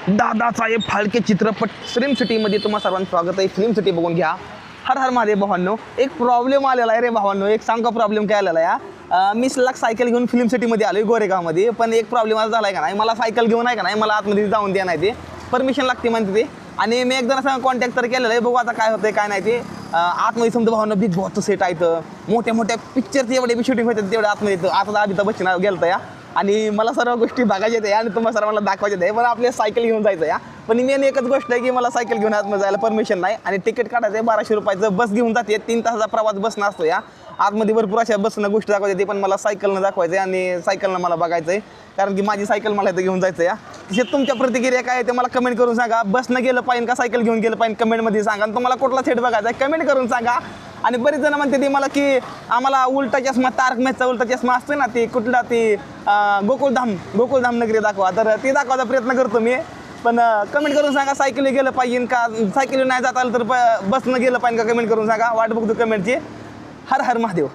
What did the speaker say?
दादासाहेब फाळके चित्रपट फिल्म सिटीमध्ये तुम्हा सर्वांचं स्वागत आहे. फिल्म सिटी बघून घ्या. हर हर महादेव भावांनो. एक प्रॉब्लेम आलेला आहे रे भावांनो. एक सांगा प्रॉब्लेम काय आलेला आहे. मी सलग सायकल घेऊन फिल्म सिटीमध्ये आलो गोरेगावमध्ये. पण एक प्रॉब्लेम आज झाला आहे का नाही, मला सायकल घेऊन आहे का नाही, मला आतमध्ये जाऊन द्या नाही, ते परमिशन लागते म्हणते ते. आणि मी एकदा असं कॉन्टॅक्ट तर केलेलं आहे, बघू आता काय होतं काय नाही ते. आतमध्ये समजा भावांनो बिग बॉसचं सेट आहे, मोठ्या मोठ्या पिक्चरचे एवढे बी शूटिंग होते तेवढे आतमध्ये. आता अमिताभ बच्चन गेलं या आणि मला सर्व गोष्टी बघायच्या आहेत आणि तुम्हाला सर्वांना दाखवायच्या आहे. पण आपल्या सायकल घेऊन जायचं या. पण मेन एकच गोष्ट आहे की मला सायकल घेऊन आतमध्ये जायला परमिशन नाही आणि तिकीट काढायचं आहे 1200 रुपयाचं. बस घेऊन जाते, 3 तासाचा प्रवास बस नसतो या. आतमध्ये भरपूर अशा बसनं गोष्टी दाखवायची, ते पण मला सायकलनं दाखवायचं आहे आणि सायकलनं मला बघायचं आहे, कारण की माझी सायकल मला इथं घेऊन जायचं या. तसे तुमच्या प्रतिक्रिया काय आहे ते मला कमेंट करून सांगा. बसनं गेलं पाहिजे का सायकल घेऊन गेलं पाहिजे कमेंटमध्ये सांगा. आणि तुम्हाला कुठला सेट बघायचा आहे कमेंट करून सांगा. आणि बरेच जण म्हणते ते मला की आम्हाला उलटा चष्मा, तारक मेहताचा उलटा चष्मा असतो ना, ते कुठला ते गोकुळधाम नगरी दाखवा, तर ते दाखवायचा प्रयत्न करतो मी. पण कमेंट करून सांगा सायकल गेलं पाहिजे का, सायकल नाही जात आलं तर बसनं गेलं पाहिजे का, कमेंट करून सांगा. वाट बघतो कमेंटची. हर हर महादेव.